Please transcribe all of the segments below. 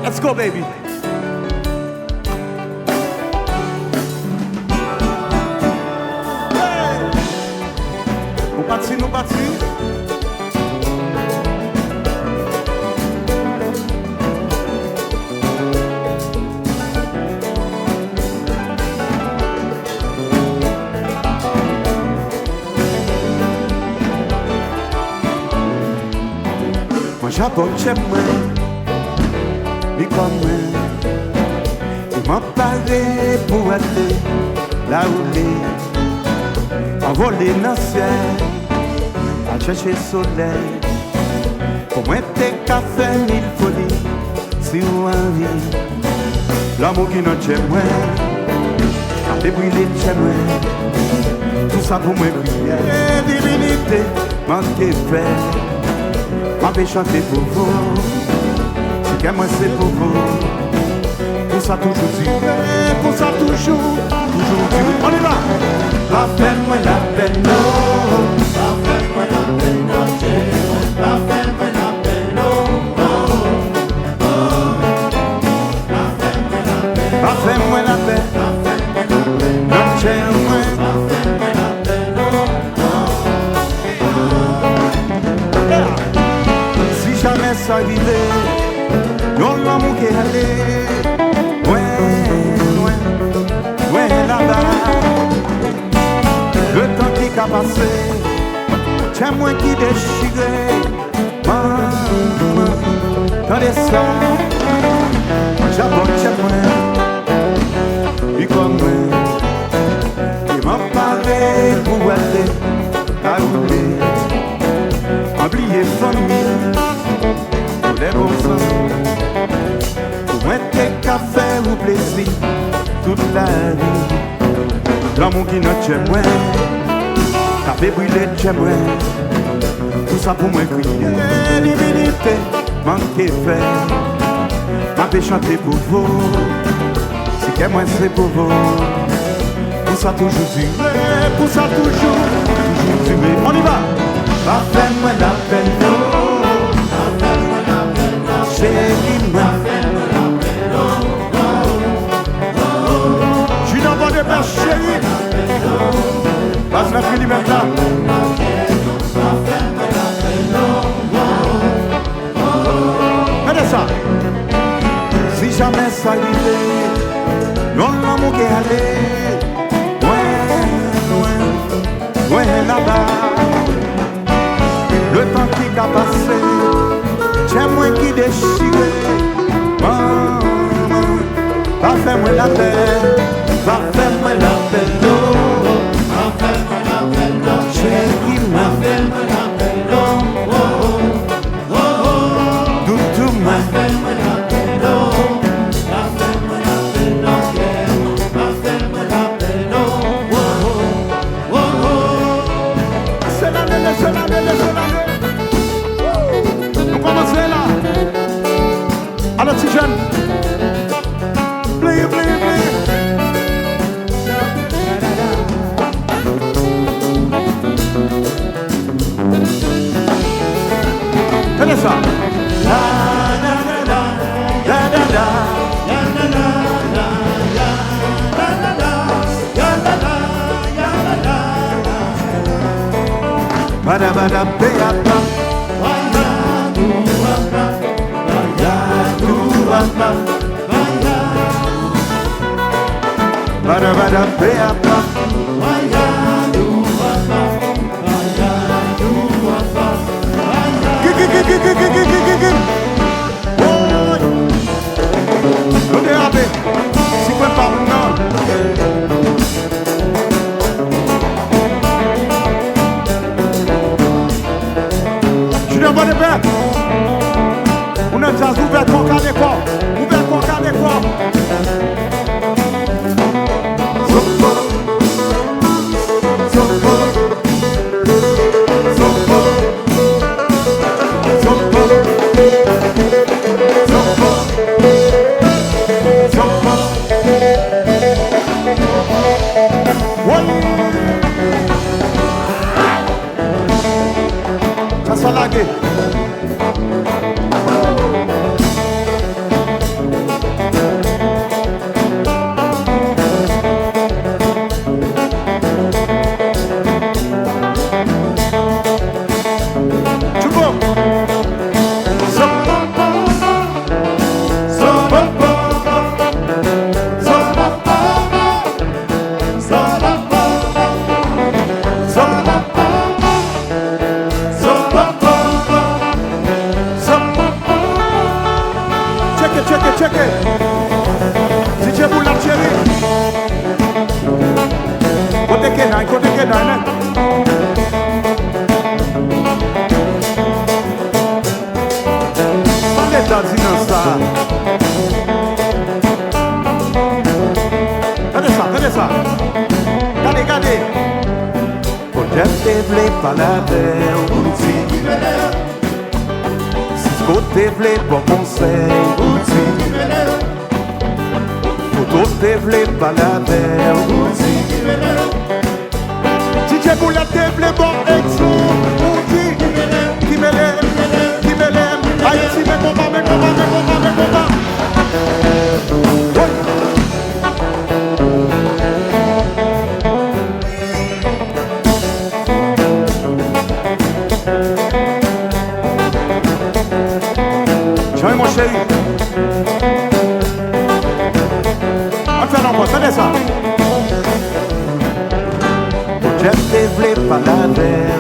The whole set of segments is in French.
Let's go, baby. Hey! Nous partis, nous partis. Moi j'abonne chez moi, mais comme moi, il m'a parlé pour aller là où il est, envoler dans le ciel, à chercher le soleil. Pour moi t'es qu'à faire mille folies, si vous avez l'amour qui nous chez moi, a débrûlé chez moi, tout ça pour moi briller, divinité, manqué fait. Ma vais chanter pour vous, si qu'à moi c'est pour vous. Pour ça toujours durer, pour ça toujours durer. On y va. La peine, moi la peine, non. La peine, moi la peine, non. La peine, moi la peine, non. La peine, moi la peine. La peine, moi la peine, non. Chez moi. Jamais ça arrivé, non l'amour qui est allé, ouais là-bas. Le temps qui a passé, tiens moi qui déchiré, maman, tendez ça, j'abonne chez moi, et comme moi, il m'a parlé pour aller, à oublier, oublier famille. Les bons sens, pour moi t'es qu'à faire ou plaisir toute la vie. L'amour qui nous chez moi, t'as fait brûler chez moi. Tout ça pour moi crier, divinité, manqué fait. M'a fait chanter pour vous, si que moi c'est pour vous. Pour ça toujours durer, pour ça toujours durer. On y va. La peine, moi la peine, non. Je suis dans votre père chéri. Passe la fille maintenant. Regardez ça. Si jamais ça arrivait, non l'amour qui est allé, loin là-bas. Le temps qui a passé. Tiens moi qui déchire, maman, va faire moi la peine, va faire moi la peine, non, va faire moi la peine, non, chérie, va faire moi la peine, non, oh, oh, oh, doutou, va faire moi la peine, non, va faire moi la peine, non, va faire moi la peine, non, oh, oh, oh, c'est la nene, c'est la nene, c'est la nene. Commencez là. Alors petit jeune. Play, play, play. Tenez ça. La la la la la la la la la la la la la la la. Bada bada beapa, no déraper, si quoi pas non. Je n'ai pas de paix. On a déjà ouvert ton cas de corps, ouvert ton cas de corps. Ça sent la gueule. Dana. Regardez ça. Regardez. Pour te vle palaver, Cisco te vle bon conseil, Pour te vle palaver, DJ Boula te vle bon exemple, qui me l'aime, Haïti me combat. Joël mon chéri. On fait l'envoi, tenez ça. Je te voulais pas la mer.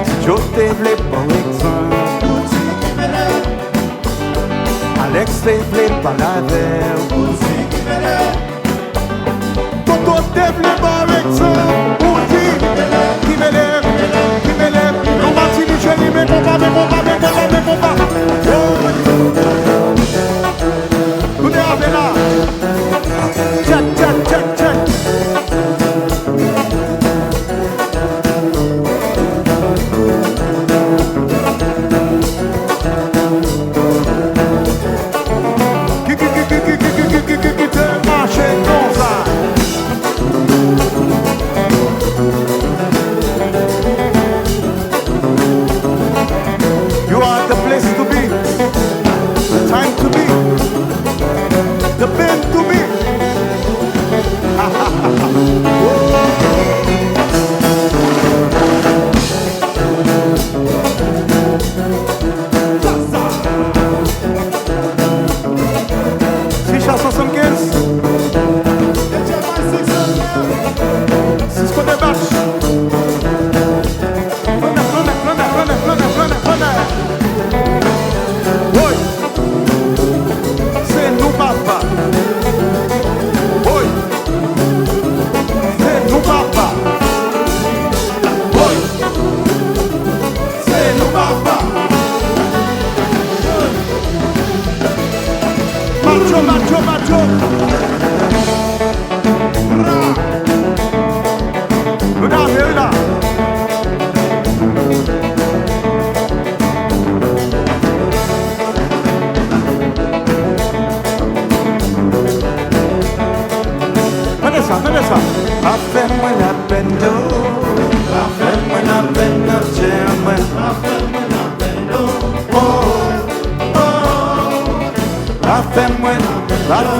Si je te voulais pas l'exemple. Alex te voulait pas la mer. Toto te voulait pas l'exemple. Qui me lève. On va tirer chéri, mais combat. Vous êtes là. Check.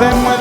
'Fais-moi